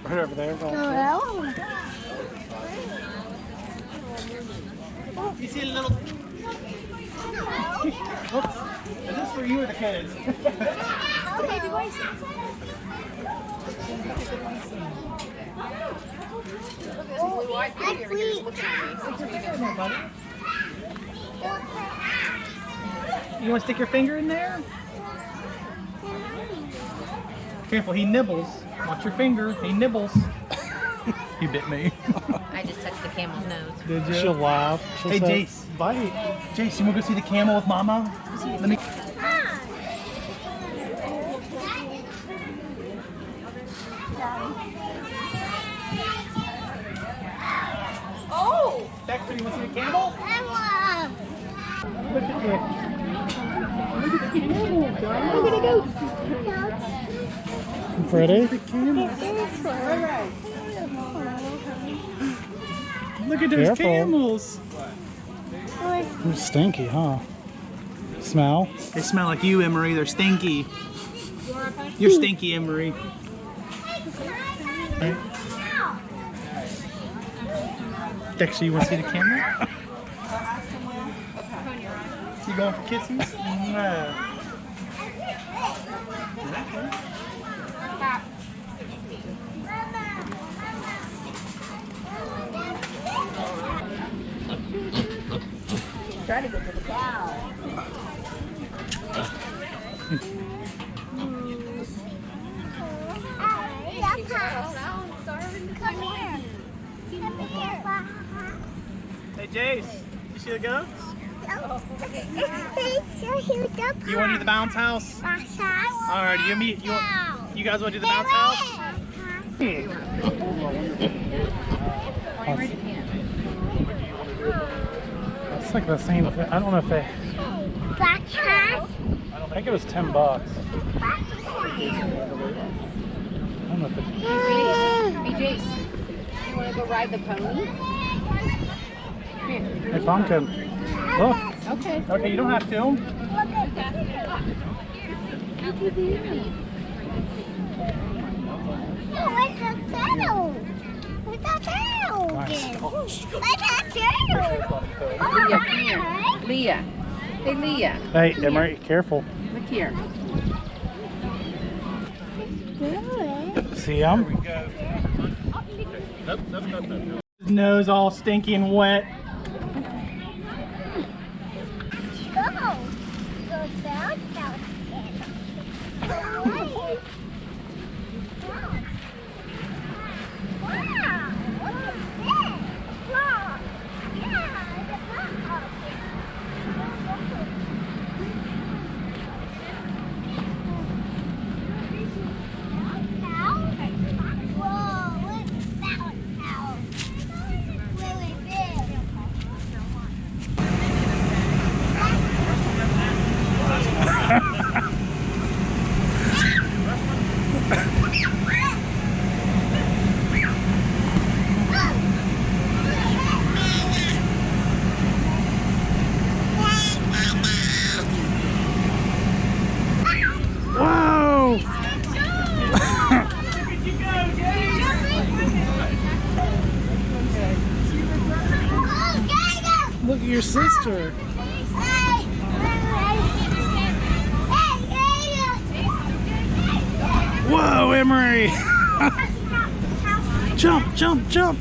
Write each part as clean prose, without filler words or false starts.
Right over there. Hello? You see a little... Oops. Is this for you or the kids? You want to stick your finger in there? Careful, he nibbles. Watch your finger. He nibbles. He bit me. I just touched the camel's nose. Did you? She'll laugh. She'll Hey, say, Jace. bite. Jace, you want to go see the camel with Mama? Let me... Oh! Dexter, you want to see the camel? Look at Pretty? the camel. Look at those Careful. camels. They're stinky, huh? Smell? They smell like you, Emery. They're stinky. You're stinky, Emery. Dexter, you want to see the camel? You going for kisses? No. Try to get to the cow. Hey, Jace, you see the goats? You You want to do the bounce house? All right, you guys want to do the bounce house? It's like the same thing. I don't know if they... Black cat. I think it was $10. I don't know if it... Hey, Jace, you want to go ride the pony? Hey, Pumpkin. Look. Okay. Okay, you don't have to. Where's the turtle? Where's the turtle? Nice. Where's the turtle? Leah, come here. Leah. Hey, Leah. Hey, Emery, careful. Look here. See him? His nose all stinky and wet. Go. Go down, down. Wow. What is this? Wow. Yeah, it's a rock. Whoa, what's that cow? Really big. Whoa! Look at your sister. Whoa, Emery! Jump, jump, jump!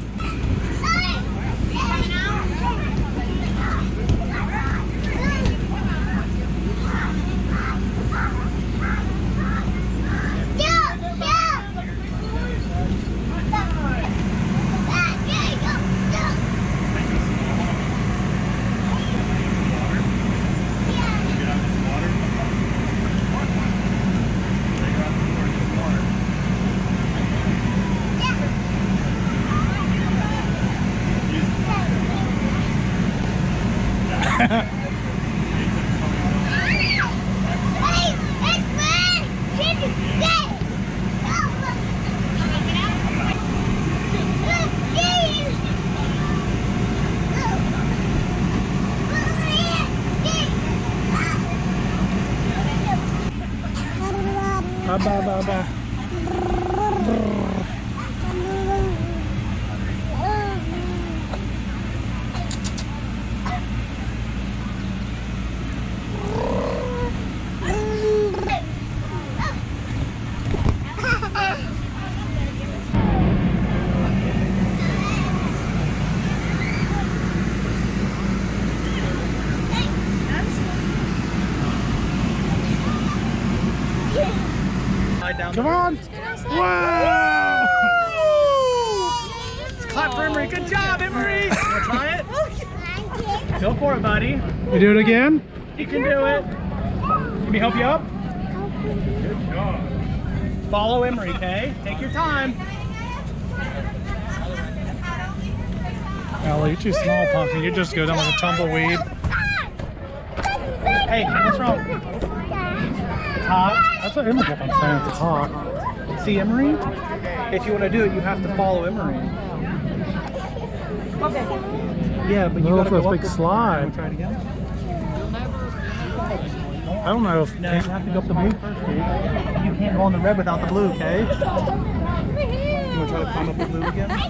Ba ba ba ba. down. Come on. Wow. Clap for Emery. Good job, Emery. Want to try it? Go for it, buddy. You do it again? You can do it. Let me help you up. Good job. Follow Emery, okay? Take your time. Ellie, you're too small, Pumpkin. You just go down like a tumbleweed. Hey, what's wrong? It's hot. That's what Emma kept on saying. It's hot. See, Emery? If you want to do it, you have to follow Emery. Okay. Yeah, but you Look gotta for go this up big the- slide. Wanna try it again? I don't know if No, you have to go up the blue first, dude. You can't go on the red without the blue, okay? You want to try to climb up the blue again? Want to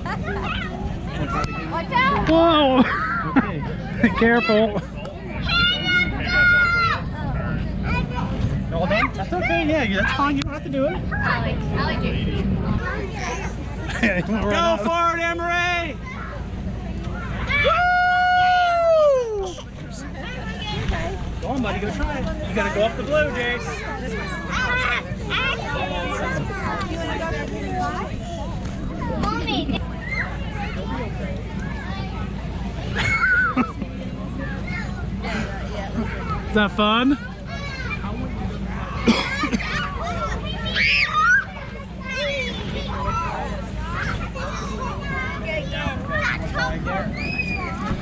try it again? Watch out! Whoa! Okay. Be careful. All done? That's okay, yeah, that's fine. You don't have to do it. Allie, do. Go for it, Emery! Go on, buddy, go try it. You gotta go up the blue, Jace. Mommy. Is that fun?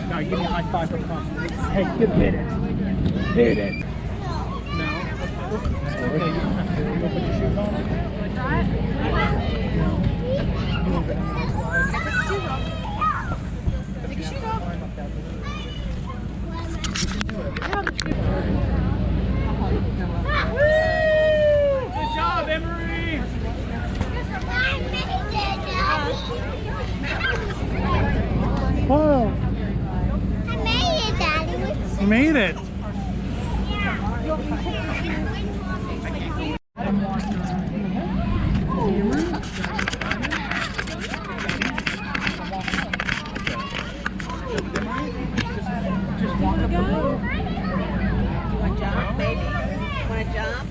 Now, give me a high five from Tom. Hey, hit it. Hit it. No. Okay, you don't have to. You go put your shoes on. Take your shoes off. Good job, Emery. Whoa! I made it, Daddy. You made it. Just walk up the blue. Want to jump, baby? Want to jump?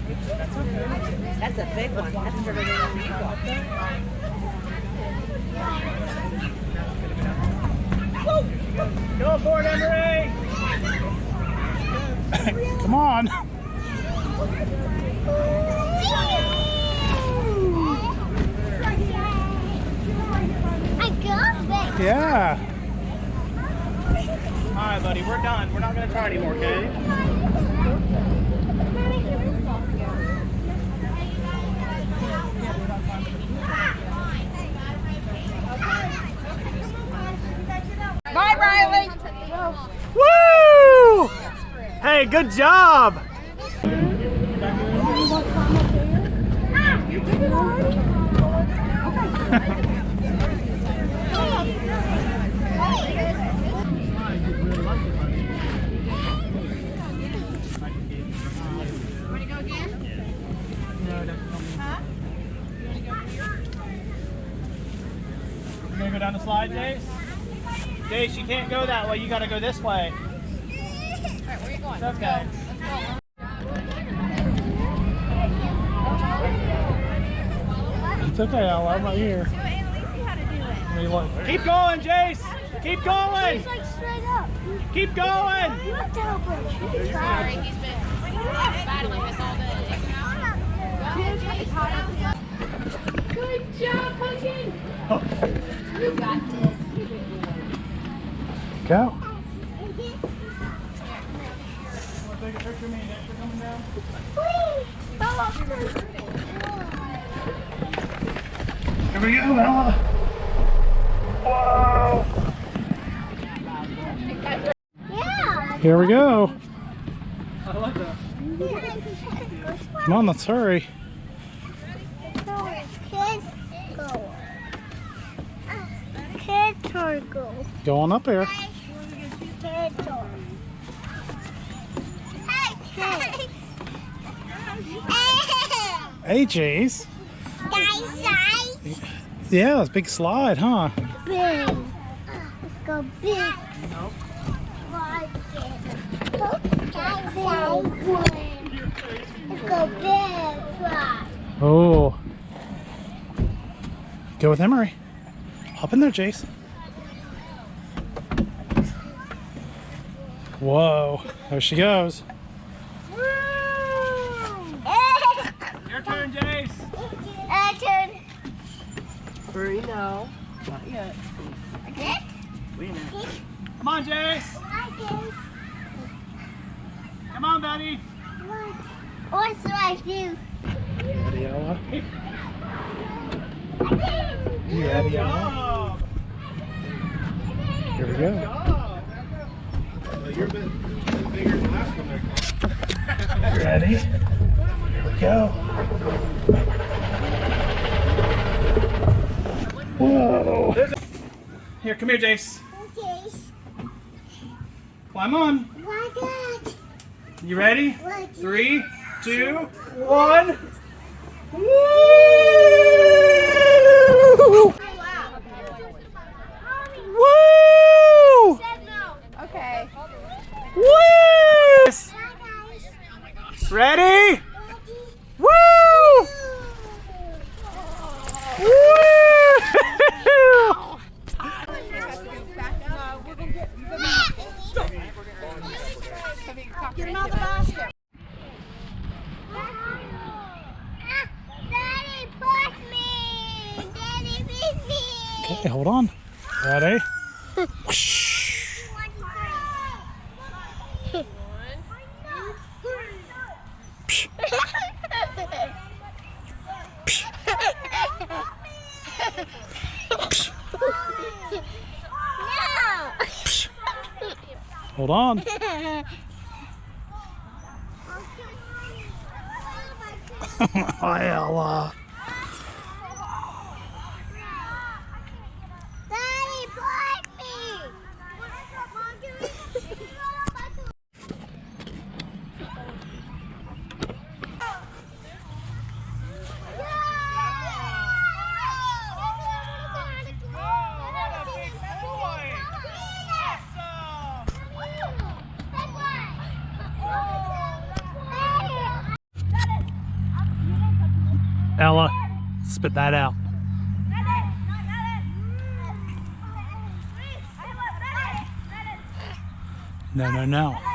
That's a big one. That's further than you go. Go for it, Emery. Come on. I got it. Yeah. All right, buddy, we're done. We're not gonna try anymore, okay? Bye, Riley. Woo! Hey, good job. Want to go again? Huh? You gonna go down the slide, Jace? Jace, you can't go that way. You gotta go this way. All right, where are you going? It's okay. Let's go. It's okay, Al. I'm right here. What do you want? Keep going, Jace. Keep going. It's like straight up. Keep going. You have to help him. Sorry, he's been battling this all day. Good job, Pumpkin. You got this. Go. Take a picture of me next for coming down. Here we go, Ella. Whoa. Yeah. Here we go. I like that. Come on, let's hurry. Kids go. Go on up here. Kids Hey, Jace. size. Yeah, it's a big slide, huh? Big. Let's go big. Nope. Let's go big. Oh, Go with Emery. Hop in there, Jace. Whoa. There she goes. Your turn, Jace. Turn. Hurry, no. Not yet. Okay. Wait a minute. Come on, Jace. Come on, buddy. What do I do? Ready, Ella? You ready, Ella? Oh, Here we go. You're a bit bigger than last one. Ready? Here we go. Whoa. here, come here, Jace. Okay. Climb on. Why that? You ready? What? 3, 2, 1. Woo! Woo! Okay. Woo! Ready? Woo! Woo! Get him out of the basket. Daddy, push me. Daddy, beat me. Okay, hold on. Ready? Whoosh. Psh. Psh. Psh. Psh. Hold on. Ella. Daddy, push me. Ella, spit that out. No, no, no.